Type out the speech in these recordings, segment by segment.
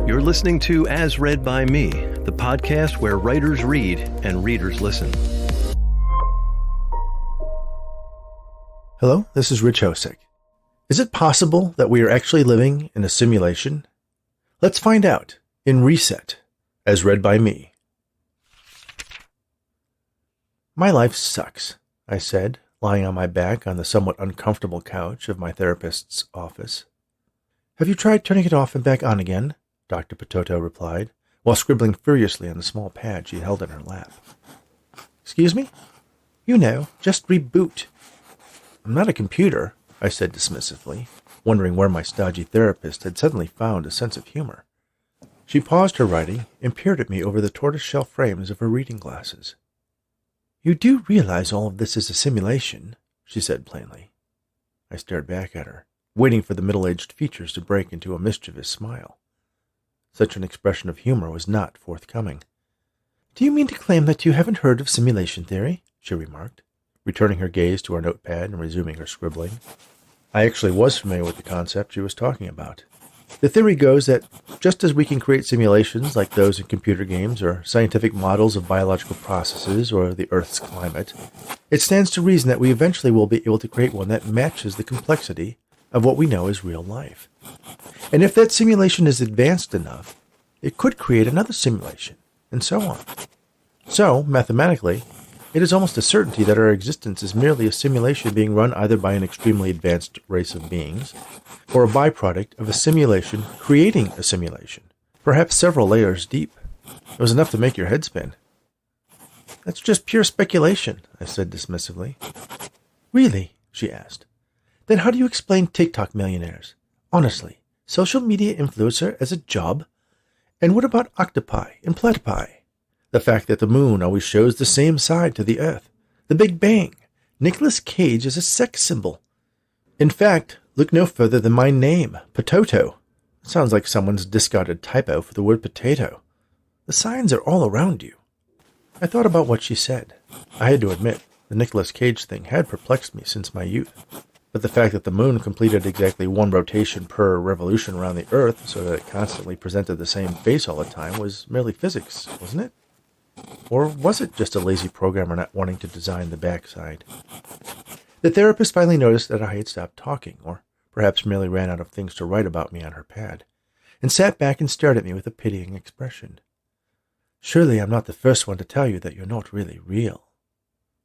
You're listening to As Read by Me, the podcast where writers read and readers listen. Hello, this is Rich Hosek. Is it possible that we are actually living in a simulation? Let's find out in Reset, as read by me. My life sucks, I said, lying on my back on the somewhat uncomfortable couch of my therapist's office. Have you tried turning it off and back on again? Dr. Potato replied, while scribbling furiously on the small pad she held in her lap. Excuse me? You know, just reboot. I'm not a computer, I said dismissively, wondering where my stodgy therapist had suddenly found a sense of humor. She paused her writing and peered at me over the tortoiseshell frames of her reading glasses. You do realize all of this is a simulation, she said plainly. I stared back at her, waiting for the middle-aged features to break into a mischievous smile. Such an expression of humor was not forthcoming. Do you mean to claim that you haven't heard of simulation theory? She remarked, returning her gaze to her notepad and resuming her scribbling. I actually was familiar with the concept she was talking about. The theory goes that just as we can create simulations like those in computer games or scientific models of biological processes or the Earth's climate, it stands to reason that we eventually will be able to create one that matches the complexity of what we know as real life. And if that simulation is advanced enough, it could create another simulation, and so on. So, mathematically, it is almost a certainty that our existence is merely a simulation being run either by an extremely advanced race of beings, or a byproduct of a simulation creating a simulation, perhaps several layers deep. It was enough to make your head spin. That's just pure speculation, I said dismissively. Really? She asked. Then how do you explain TikTok millionaires? Honestly, social media influencer as a job? And what about octopi and platypi? The fact that the moon always shows the same side to the Earth. The Big Bang. Nicolas Cage is a sex symbol. In fact, look no further than my name, Potato. It sounds like someone's discarded typo for the word potato. The signs are all around you. I thought about what she said. I had to admit, the Nicolas Cage thing had perplexed me since my youth. But the fact that the moon completed exactly one rotation per revolution around the Earth so that it constantly presented the same face all the time was merely physics, wasn't it? Or was it just a lazy programmer not wanting to design the backside? The therapist finally noticed that I had stopped talking, or perhaps merely ran out of things to write about me on her pad, and sat back and stared at me with a pitying expression. Surely I'm not the first one to tell you that you're not really real.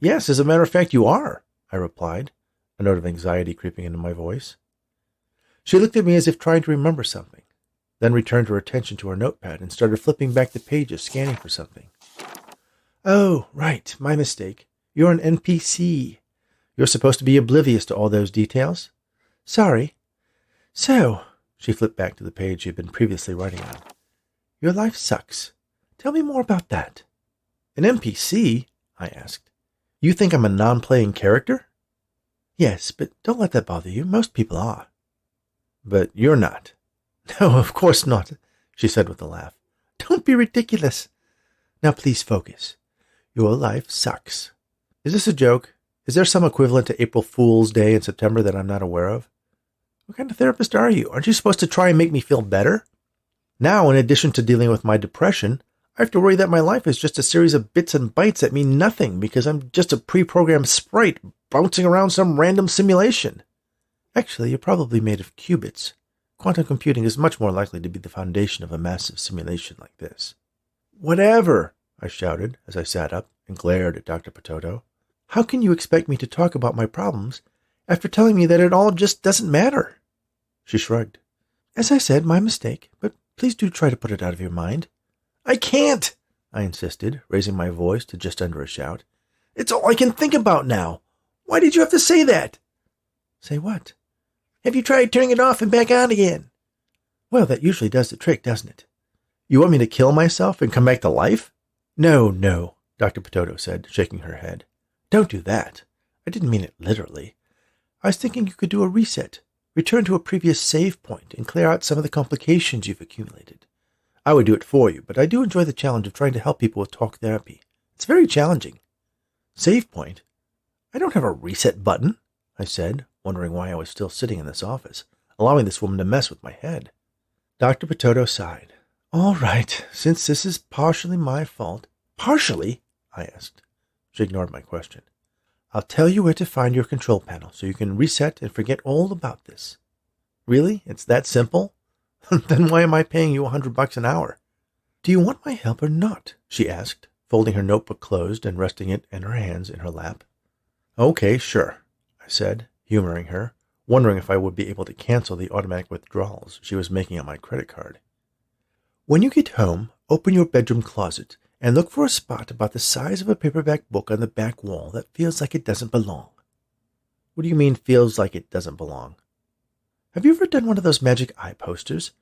Yes, as a matter of fact, you are, I replied, a note of anxiety creeping into my voice. She looked at me as if trying to remember something, then returned her attention to her notepad and started flipping back the pages, scanning for something. Oh, right, my mistake. You're an NPC. You're supposed to be oblivious to all those details. Sorry. So, she flipped back to the page she had been previously writing on. Your life sucks. Tell me more about that. An NPC? I asked. You think I'm a non-playing character? Yes, but don't let that bother you. Most people are. But you're not. No, of course not, she said with a laugh. Don't be ridiculous. Now please focus. Your life sucks. Is this a joke? Is there some equivalent to April Fool's Day in September that I'm not aware of? What kind of therapist are you? Aren't you supposed to try and make me feel better? Now, in addition to dealing with my depression, I have to worry that my life is just a series of bits and bytes that mean nothing because I'm just a pre-programmed sprite bouncing around some random simulation. Actually, you're probably made of qubits. Quantum computing is much more likely to be the foundation of a massive simulation like this. Whatever, I shouted as I sat up and glared at Dr. Potato. How can you expect me to talk about my problems after telling me that it all just doesn't matter? She shrugged. As I said, my mistake, but please do try to put it out of your mind. I can't, I insisted, raising my voice to just under a shout. It's all I can think about now. Why did you have to say that? Say what? Have you tried turning it off and back on again? Well, that usually does the trick, doesn't it? You want me to kill myself and come back to life? No, Dr. Potato said, shaking her head. Don't do that. I didn't mean it literally. I was thinking you could do a reset, return to a previous save point, and clear out some of the complications you've accumulated. I would do it for you, but I do enjoy the challenge of trying to help people with talk therapy. It's very challenging. Save point? I don't have a reset button, I said, wondering why I was still sitting in this office, allowing this woman to mess with my head. Dr. Potato sighed. All right, since this is partially my fault. Partially? I asked. She ignored my question. I'll tell you where to find your control panel so you can reset and forget all about this. Really? It's that simple? Then why am I paying you $100 an hour? Do you want my help or not? She asked, folding her notebook closed and resting it and her hands in her lap. Okay, sure, I said, humoring her, wondering if I would be able to cancel the automatic withdrawals she was making on my credit card. When you get home, open your bedroom closet and look for a spot about the size of a paperback book on the back wall that feels like it doesn't belong. What do you mean, feels like it doesn't belong? Have you ever done one of those magic eye posters,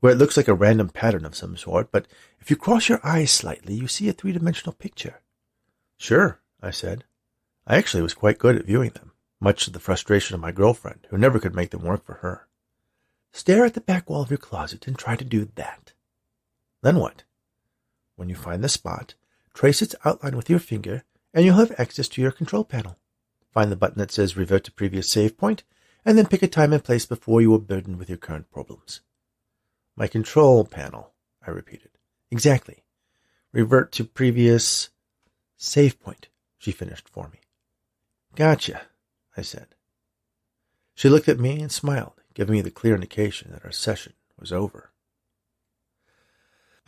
where it looks like a random pattern of some sort, but if you cross your eyes slightly, you see a three-dimensional picture? Sure, I said. I actually was quite good at viewing them, much to the frustration of my girlfriend, who never could make them work for her. Stare at the back wall of your closet and try to do that. Then what? When you find the spot, trace its outline with your finger, and you'll have access to your control panel. Find the button that says Revert to Previous Save Point, and then pick a time and place before you are burdened with your current problems. My control panel, I repeated. Exactly. Revert to Previous Save Point, she finished for me. Gotcha, I said. She looked at me and smiled, giving me the clear indication that our session was over.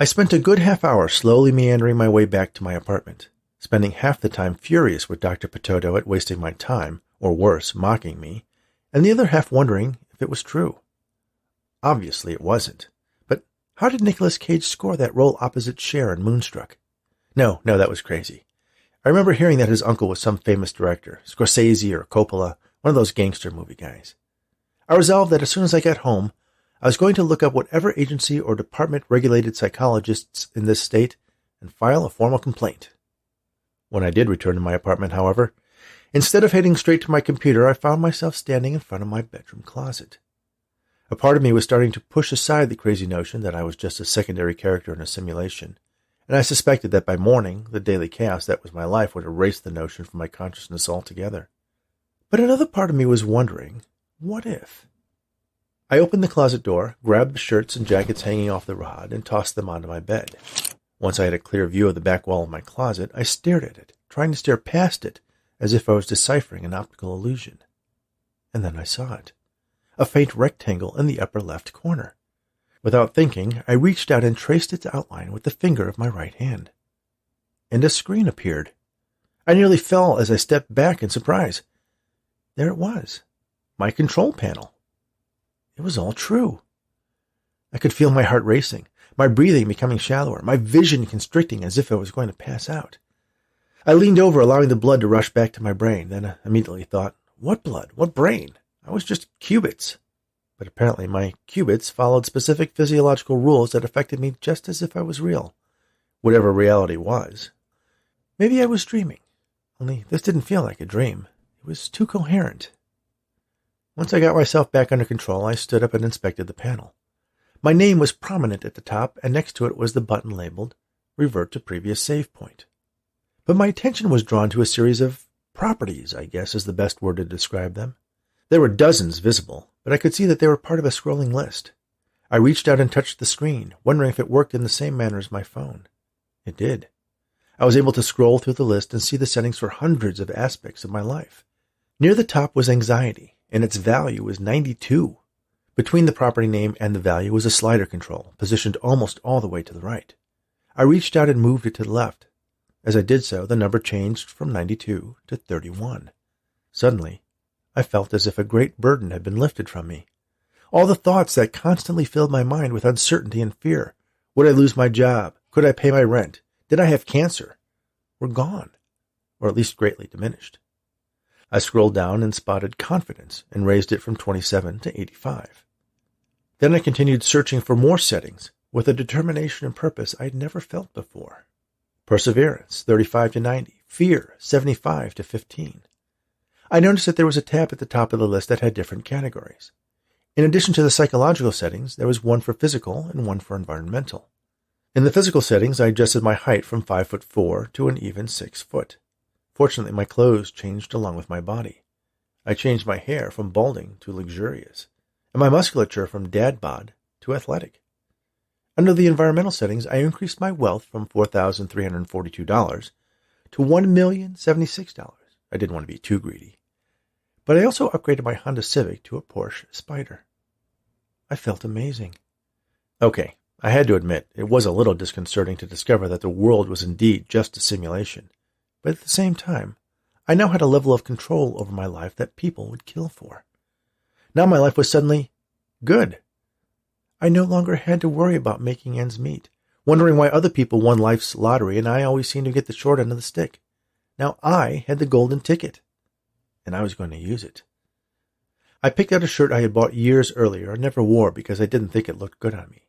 I spent a good half hour slowly meandering my way back to my apartment, spending half the time furious with Dr. Petoto at wasting my time, or worse, mocking me, and the other half wondering if it was true. Obviously it wasn't, but how did Nicolas Cage score that role opposite Cher in Moonstruck? No, that was crazy. I remember hearing that his uncle was some famous director, Scorsese or Coppola, one of those gangster movie guys. I resolved that as soon as I got home, I was going to look up whatever agency or department regulated psychologists in this state and file a formal complaint. When I did return to my apartment, however, instead of heading straight to my computer, I found myself standing in front of my bedroom closet. A part of me was starting to push aside the crazy notion that I was just a secondary character in a simulation, and I suspected that by morning, the daily chaos that was my life would erase the notion from my consciousness altogether. But another part of me was wondering, what if? I opened the closet door, grabbed the shirts and jackets hanging off the rod, and tossed them onto my bed. Once I had a clear view of the back wall of my closet, I stared at it, trying to stare past it, as if I was deciphering an optical illusion. And then I saw it. A faint rectangle in the upper left corner. Without thinking, I reached out and traced its outline with the finger of my right hand. And a screen appeared. I nearly fell as I stepped back in surprise. There it was, my control panel. It was all true. I could feel my heart racing, my breathing becoming shallower, my vision constricting as if I was going to pass out. I leaned over, allowing the blood to rush back to my brain, then immediately thought, what blood? What brain? I was just qubits. But apparently my qubits followed specific physiological rules that affected me just as if I was real, whatever reality was. Maybe I was dreaming, only this didn't feel like a dream. It was too coherent. Once I got myself back under control, I stood up and inspected the panel. My name was prominent at the top, and next to it was the button labeled Revert to Previous Save Point. But my attention was drawn to a series of properties, I guess is the best word to describe them. There were dozens visible, but I could see that they were part of a scrolling list. I reached out and touched the screen, wondering if it worked in the same manner as my phone. It did. I was able to scroll through the list and see the settings for hundreds of aspects of my life. Near the top was anxiety, and its value was 92. Between the property name and the value was a slider control, positioned almost all the way to the right. I reached out and moved it to the left. As I did so, the number changed from 92 to 31. Suddenly, I felt as if a great burden had been lifted from me. All the thoughts that constantly filled my mind with uncertainty and fear, would I lose my job? Could I pay my rent? Did I have cancer? Were gone, or at least greatly diminished. I scrolled down and spotted confidence and raised it from 27 to 85. Then I continued searching for more settings with a determination and purpose I'd never felt before. Perseverance, 35 to 90. Fear, 75 to 15. I noticed that there was a tab at the top of the list that had different categories. In addition to the psychological settings, there was one for physical and one for environmental. In the physical settings, I adjusted my height from 5'4" to an even 6 foot. Fortunately, my clothes changed along with my body. I changed my hair from balding to luxurious, and my musculature from dad bod to athletic. Under the environmental settings, I increased my wealth from $4,342 to $1,076,000. I didn't want to be too greedy. But I also upgraded my Honda Civic to a Porsche Spyder. I felt amazing. Okay, I had to admit, it was a little disconcerting to discover that the world was indeed just a simulation. But at the same time, I now had a level of control over my life that people would kill for. Now my life was suddenly good. I no longer had to worry about making ends meet, wondering why other people won life's lottery and I always seemed to get the short end of the stick. Now I had the golden ticket, and I was going to use it. I picked out a shirt I had bought years earlier and never wore because I didn't think it looked good on me.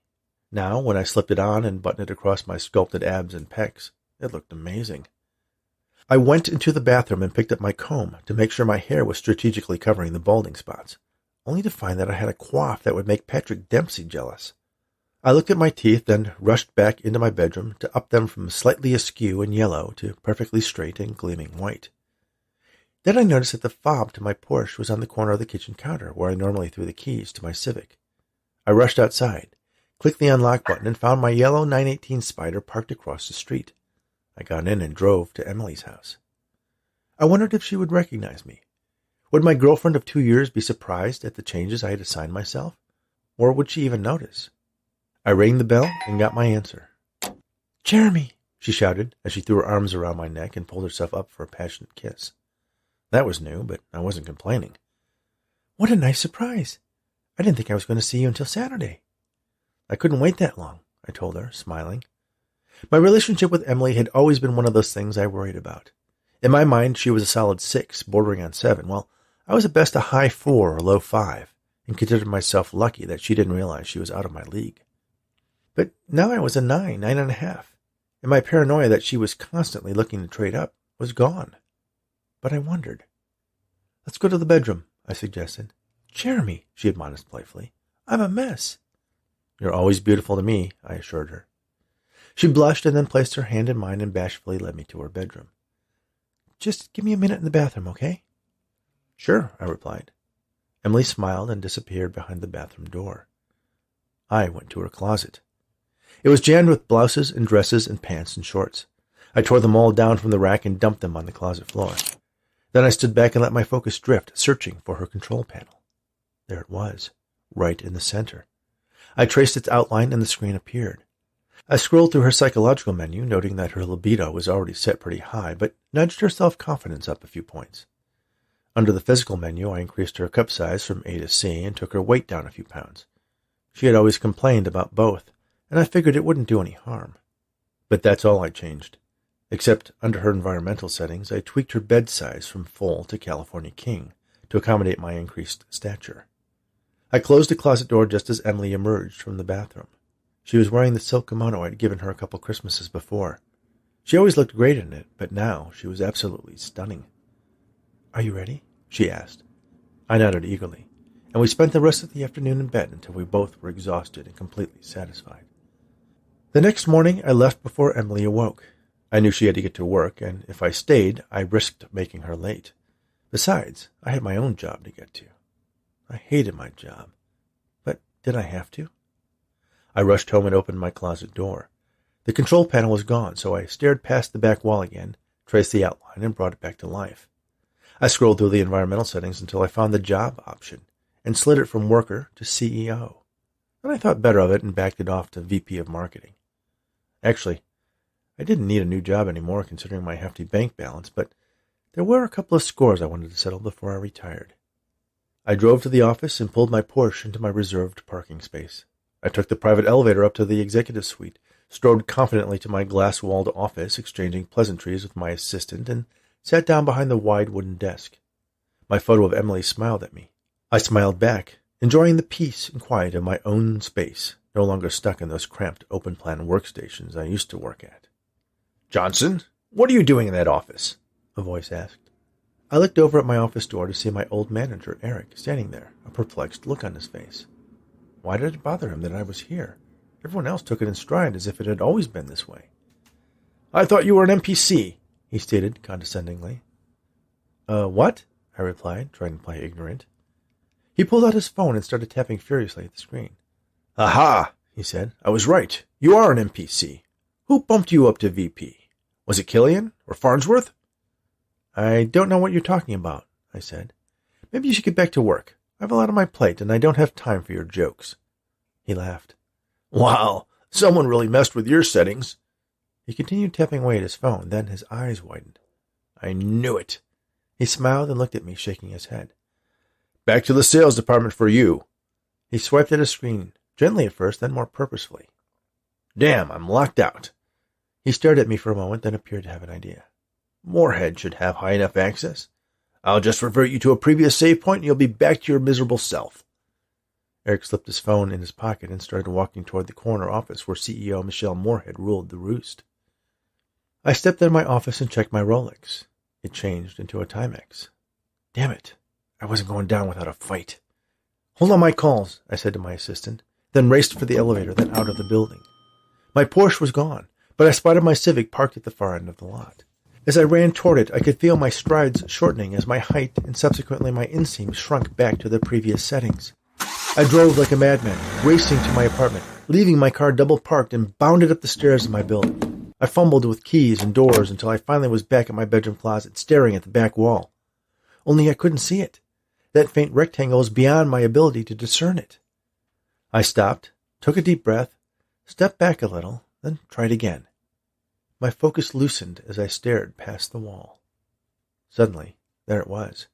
Now, when I slipped it on and buttoned it across my sculpted abs and pecs, it looked amazing. I went into the bathroom and picked up my comb to make sure my hair was strategically covering the balding spots, only to find that I had a coif that would make Patrick Dempsey jealous. I looked at my teeth, then rushed back into my bedroom to up them from slightly askew and yellow to perfectly straight and gleaming white. Then I noticed that the fob to my Porsche was on the corner of the kitchen counter where I normally threw the keys to my Civic. I rushed outside, clicked the unlock button, and found my yellow 918 Spyder parked across the street. I got in and drove to Emily's house. I wondered if she would recognize me. Would my girlfriend of 2 years be surprised at the changes I had assigned myself? Or would she even notice? I rang the bell and got my answer. "Jeremy," she shouted as she threw her arms around my neck and pulled herself up for a passionate kiss. That was new, but I wasn't complaining. "What a nice surprise. I didn't think I was going to see you until Saturday." "I couldn't wait that long," I told her, smiling. My relationship with Emily had always been one of those things I worried about. In my mind, she was a solid 6, bordering on 7, while I was at best a high 4 or low 5, and considered myself lucky that she didn't realize she was out of my league. But now I was a 9, 9.5, and my paranoia that she was constantly looking to trade up was gone. But I wondered. "Let's go to the bedroom," I suggested. "Jeremy," she admonished playfully, "I'm a mess." "You're always beautiful to me," I assured her. She blushed and then placed her hand in mine and bashfully led me to her bedroom. "Just give me a minute in the bathroom, okay?" "Sure," I replied. Emily smiled and disappeared behind the bathroom door. I went to her closet. It was jammed with blouses and dresses and pants and shorts. I tore them all down from the rack and dumped them on the closet floor. Then I stood back and let my focus drift, searching for her control panel. There it was, right in the center. I traced its outline and the screen appeared. I scrolled through her psychological menu, noting that her libido was already set pretty high, but nudged her self-confidence up a few points. Under the physical menu, I increased her cup size from A to C and took her weight down a few pounds. She had always complained about both, and I figured it wouldn't do any harm. But that's all I changed. Except under her environmental settings, I tweaked her bed size from full to California King to accommodate my increased stature. I closed the closet door just as Emily emerged from the bathroom. She was wearing the silk kimono I'd given her a couple Christmases before. She always looked great in it, but now she was absolutely stunning. "Are you ready?" she asked. I nodded eagerly, and we spent the rest of the afternoon in bed until we both were exhausted and completely satisfied. The next morning, I left before Emily awoke. I knew she had to get to work, and if I stayed, I risked making her late. Besides, I had my own job to get to. I hated my job, but did I have to? I rushed home and opened my closet door. The control panel was gone, so I stared past the back wall again, traced the outline, and brought it back to life. I scrolled through the environmental settings until I found the job option, and slid it from worker to CEO. Then I thought better of it and backed it off to VP of Marketing. Actually, I didn't need a new job anymore considering my hefty bank balance, but there were a couple of scores I wanted to settle before I retired. I drove to the office and pulled my Porsche into my reserved parking space. I took the private elevator up to the executive suite, strode confidently to my glass-walled office, exchanging pleasantries with my assistant, and sat down behind the wide wooden desk. My photo of Emily smiled at me. I smiled back, enjoying the peace and quiet of my own space, no longer stuck in those cramped open-plan workstations I used to work at. "Johnson, what are you doing in that office?" a voice asked. I looked over at my office door to see my old manager, Eric, standing there, a perplexed look on his face. Why did it bother him that I was here? Everyone else took it in stride as if it had always been this way. "I thought you were an NPC, he stated condescendingly. What?" I replied, trying to play ignorant. He pulled out his phone and started tapping furiously at the screen. "Aha! he said. I was right. You are an NPC. Who bumped you up to VP? Was it Killian or Farnsworth? I don't know what you're talking about, I said. Maybe you should get back to work. I have a lot on my plate, and I don't have time for your jokes. He laughed. Wow, someone really messed with your settings. He continued tapping away at his phone, then his eyes widened. I knew it. He smiled and looked at me, shaking his head. Back to the sales department for you. He swiped at his screen, gently at first, then more purposefully. Damn, I'm locked out. He stared at me for a moment, then appeared to have an idea. Moorhead should have high enough access. I'll just revert you to a previous save point and you'll be back to your miserable self. Eric slipped his phone in his pocket and started walking toward the corner office where CEO Michelle Moorhead ruled the roost. I stepped into my office and checked my Rolex. It changed into a Timex. Damn it. I wasn't going down without a fight. Hold on my calls, I said to my assistant, then raced for the elevator, then out of the building. My Porsche was gone, but I spotted my Civic parked at the far end of the lot. As I ran toward it, I could feel my strides shortening as my height and subsequently my inseam shrunk back to their previous settings. I drove like a madman, racing to my apartment, leaving my car double parked and bounded up the stairs of my building. I fumbled with keys and doors until I finally was back at my bedroom closet, staring at the back wall. Only I couldn't see it. That faint rectangle was beyond my ability to discern it. I stopped, took a deep breath, stepped back a little, then tried again. My focus loosened as I stared past the wall. Suddenly, there it was.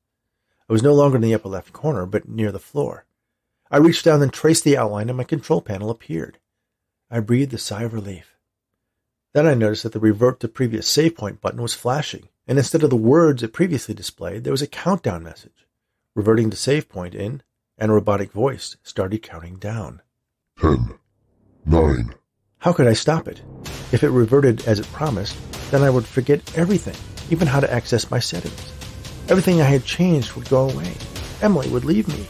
I was no longer in the upper left corner, but near the floor. I reached down and traced the outline, and my control panel appeared. I breathed a sigh of relief. Then I noticed that the revert to previous save point button was flashing, and instead of the words it previously displayed, there was a countdown message. Reverting to save point in, and a robotic voice started counting down. 10, 9. How could I stop it? If it reverted as it promised, then I would forget everything, even how to access my settings. Everything I had changed would go away. Emily would leave me.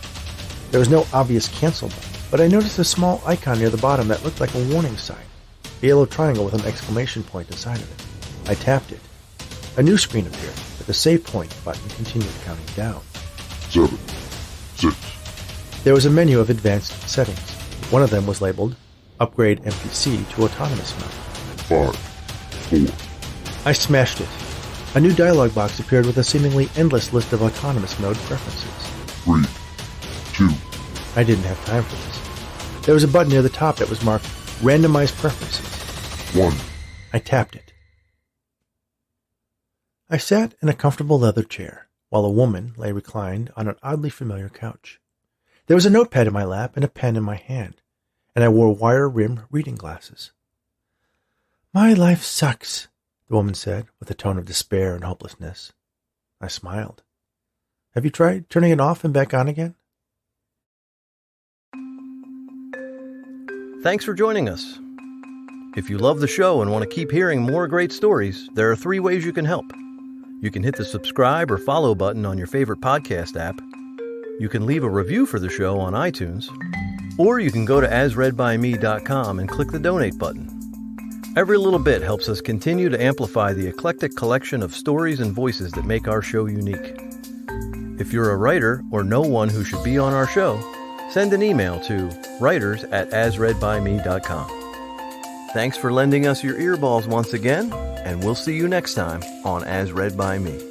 There was no obvious cancel button, but I noticed a small icon near the bottom that looked like a warning sign, a yellow triangle with an exclamation point inside of it. I tapped it. A new screen appeared, but the save point button continued counting down. 7, 6. There was a menu of advanced settings. One of them was labeled Upgrade NPC to Autonomous Mode. 5, 4. I smashed it. A new dialog box appeared with a seemingly endless list of autonomous mode preferences. 3, 2. I didn't have time for this. There was a button near the top that was marked Randomize Preferences. 1. I tapped it. I sat in a comfortable leather chair, while a woman lay reclined on an oddly familiar couch. There was a notepad in my lap and a pen in my hand, and I wore wire-rimmed reading glasses. My life sucks, the woman said, with a tone of despair and hopelessness. I smiled. Have you tried turning it off and back on again? Thanks for joining us. If you love the show and want to keep hearing more great stories, there are 3 ways you can help. You can hit the subscribe or follow button on your favorite podcast app. You can leave a review for the show on iTunes. Or you can go to asreadbyme.com and click the donate button. Every little bit helps us continue to amplify the eclectic collection of stories and voices that make our show unique. If you're a writer or know one who should be on our show, send an email to writers@asreadbyme.com. Thanks for lending us your earballs once again, and we'll see you next time on As Read by Me.